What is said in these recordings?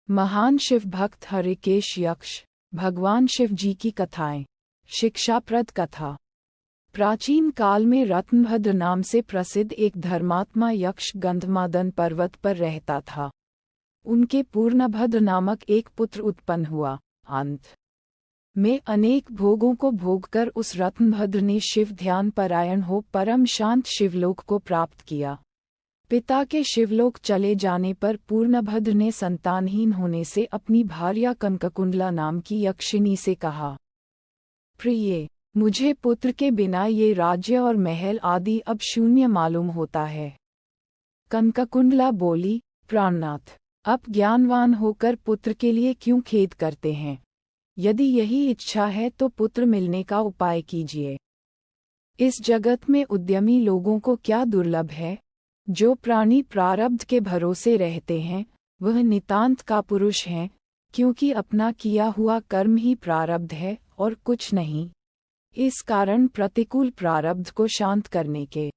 महान शिव भक्त हरिकेश यक्ष, भगवान शिव जी की कथाएं। शिक्षाप्रद कथा। प्राचीन काल में रत्नभद्र नाम से प्रसिद्ध एक धर्मात्मा यक्ष गंधमादन पर्वत पर रहता था। उनके पूर्णभद्र नामक एक पुत्र उत्पन्न हुआ। अंत में अनेक भोगों को भोगकर उस रत्नभद्र ने शिव ध्यान परायण हो परम शांत शिवलोक को प्राप्त किया। पिता के शिवलोक चले जाने पर पूर्णभद्र ने संतानहीन होने से अपनी भार्या कनककुंडला नाम की यक्षिणी से कहा, प्रिये, मुझे पुत्र के बिना ये राज्य और महल आदि अब शून्य मालूम होता है। कनककुंडला बोली, प्राणनाथ, अब ज्ञानवान होकर पुत्र के लिए क्यों खेद करते हैं? यदि यही इच्छा है तो पुत्र मिलने का उपाय कीजिए। इस जगत में उद्यमी लोगों को क्या दुर्लभ है। जो प्राणी प्रारब्ध के भरोसे रहते हैं वह नितांत का पुरुष हैं, क्योंकि अपना किया हुआ कर्म ही प्रारब्ध है और कुछ नहीं। इस कारण प्रतिकूल प्रारब्ध को शांत करने के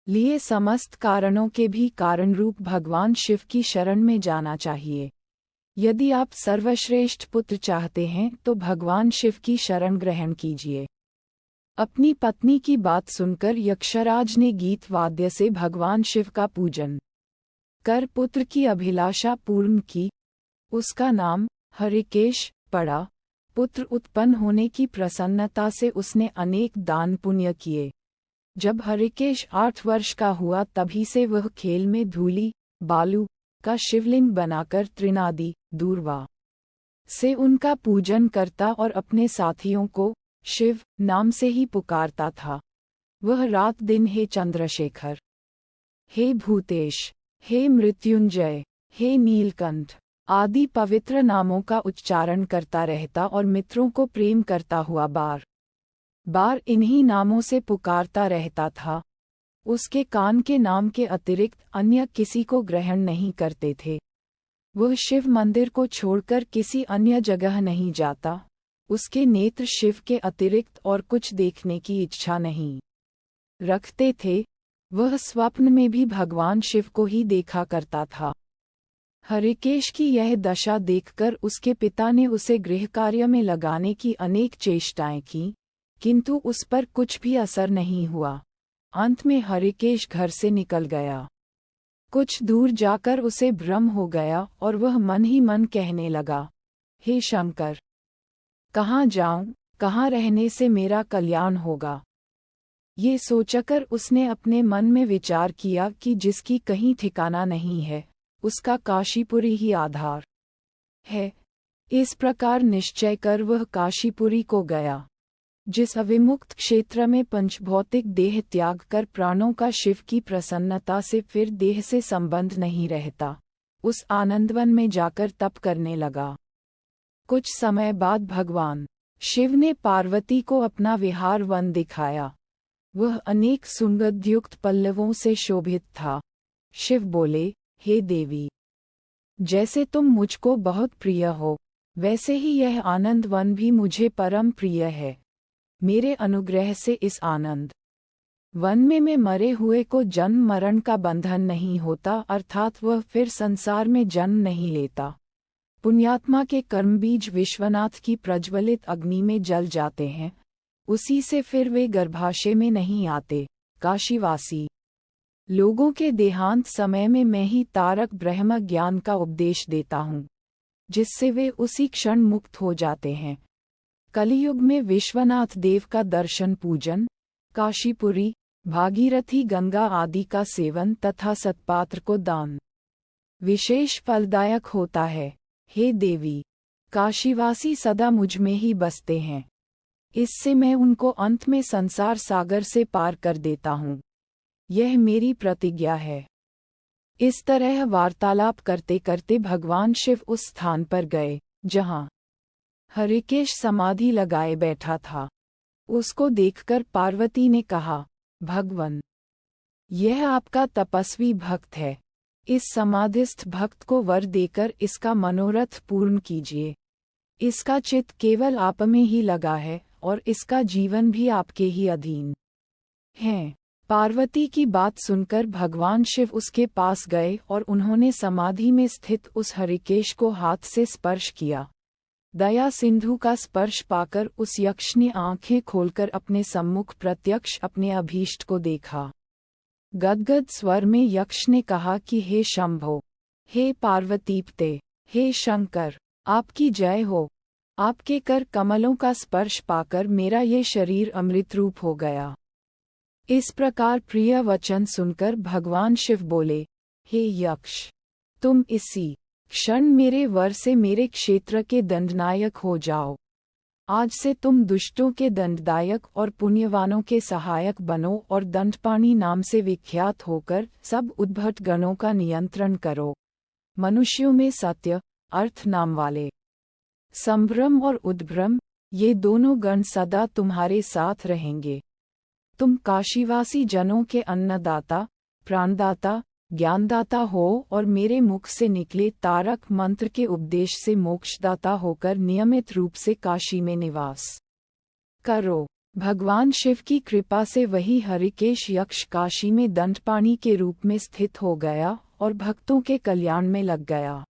लिए समस्त कारणों के भी कारण रूप भगवान शिव की शरण में जाना चाहिए। यदि आप सर्वश्रेष्ठ पुत्र चाहते हैं तो भगवान शिव की शरण ग्रहण कीजिए। अपनी पत्नी की बात सुनकर यक्षराज ने गीत वाद्य से भगवान शिव का पूजन कर पुत्र की अभिलाषा पूर्ण की। उसका नाम हरिकेश पड़ा। पुत्र उत्पन्न होने की प्रसन्नता से उसने अनेक दान पुण्य किए। जब हरिकेश 8 वर्ष का हुआ तभी से वह खेल में धूली बालू का शिवलिंग बनाकर त्रिनादि दूरवा से उनका पूजन करता और अपने साथियों को शिव नाम से ही पुकारता था। वह रात दिन हे चंद्रशेखर, हे भूतेश, हे मृत्युंजय, हे नीलकंठ आदि पवित्र नामों का उच्चारण करता रहता और मित्रों को प्रेम करता हुआ बार बार इन्हीं नामों से पुकारता रहता था। उसके कान के नाम के अतिरिक्त अन्य किसी को ग्रहण नहीं करते थे। वह शिव मंदिर को छोड़कर किसी अन्य जगह नहीं जाता। उसके नेत्र शिव के अतिरिक्त और कुछ देखने की इच्छा नहीं रखते थे। वह स्वप्न में भी भगवान शिव को ही देखा करता था। हरिकेश की यह दशा देखकर उसके पिता ने उसे गृह कार्य में लगाने की अनेक चेष्टाएं की, किंतु उस पर कुछ भी असर नहीं हुआ। अंत में हरिकेश घर से निकल गया। कुछ दूर जाकर उसे भ्रम हो गया और वह मन ही मन कहने लगा, हे शंकर, कहाँ जाऊं, कहाँ रहने से मेरा कल्याण होगा। ये सोचकर उसने अपने मन में विचार किया कि जिसकी कहीं ठिकाना नहीं है उसका काशीपुरी ही आधार है। इस प्रकार निश्चय कर वह काशीपुरी को गया। जिस अविमुक्त क्षेत्र में पंचभौतिक देह त्याग कर प्राणों का शिव की प्रसन्नता से फिर देह से संबंध नहीं रहता, उस आनंदवन में जाकर तप करने लगा। कुछ समय बाद भगवान शिव ने पार्वती को अपना विहार वन दिखाया। वह अनेक सुगंधयुक्त पल्लवों से शोभित था। शिव बोले, हे देवी, जैसे तुम मुझको बहुत प्रिय हो वैसे ही यह आनंद वन भी मुझे परम प्रिय है। मेरे अनुग्रह से इस आनंद वन में मैं मरे हुए को जन्म मरण का बंधन नहीं होता, अर्थात वह फिर संसार में जन्म नहीं लेता। पुण्यात्मा के कर्मबीज विश्वनाथ की प्रज्वलित अग्नि में जल जाते हैं, उसी से फिर वे गर्भाशय में नहीं आते। काशीवासी लोगों के देहांत समय में मैं ही तारक ब्रह्म ज्ञान का उपदेश देता हूँ, जिससे वे उसी क्षण मुक्त हो जाते हैं। कलियुग में विश्वनाथ देव का दर्शन पूजन, काशीपुरी, भागीरथी गंगा आदि का सेवन तथा सत्पात्र को दान विशेष फलदायक होता है। हे देवी, काशीवासी सदा मुझ में ही बसते हैं, इससे मैं उनको अंत में संसार सागर से पार कर देता हूँ। यह मेरी प्रतिज्ञा है। इस तरह वार्तालाप करते करते भगवान शिव उस स्थान पर गए जहाँ हरिकेश समाधि लगाए बैठा था। उसको देखकर पार्वती ने कहा, भगवन, यह आपका तपस्वी भक्त है। इस समाधिस्थ भक्त को वर देकर इसका मनोरथ पूर्ण कीजिए। इसका चित्त केवल आप में ही लगा है और इसका जीवन भी आपके ही अधीन है। पार्वती की बात सुनकर भगवान शिव उसके पास गए और उन्होंने समाधि में स्थित उस हरिकेश को हाथ से स्पर्श किया। दया सिंधु का स्पर्श पाकर उस यक्ष ने आंखें खोलकर अपने सम्मुख प्रत्यक्ष अपने अभीष्ट को देखा। गदगद स्वर में यक्ष ने कहा कि हे शंभो, हे पार्वतीपते, हे शंकर, आपकी जय हो। आपके कर कमलों का स्पर्श पाकर मेरा ये शरीर अमृत रूप हो गया। इस प्रकार प्रिय वचन सुनकर भगवान शिव बोले, हे यक्ष, तुम इसी क्षण मेरे वर से मेरे क्षेत्र के दंडनायक हो जाओ। आज से तुम दुष्टों के दंडदायक और पुण्यवानों के सहायक बनो और दंडपाणी नाम से विख्यात होकर सब उद्भट गणों का नियंत्रण करो। मनुष्यों में सत्य, अर्थ नाम वाले संभ्रम और उद्भ्रम, ये दोनों गण सदा तुम्हारे साथ रहेंगे। तुम काशीवासी जनों के अन्नदाता, प्राणदाता, ज्ञानदाता हो और मेरे मुख से निकले तारक मंत्र के उपदेश से मोक्षदाता होकर नियमित रूप से काशी में निवास करो। भगवान शिव की कृपा से वही हरिकेश यक्ष काशी में दंडपाणी के रूप में स्थित हो गया और भक्तों के कल्याण में लग गया।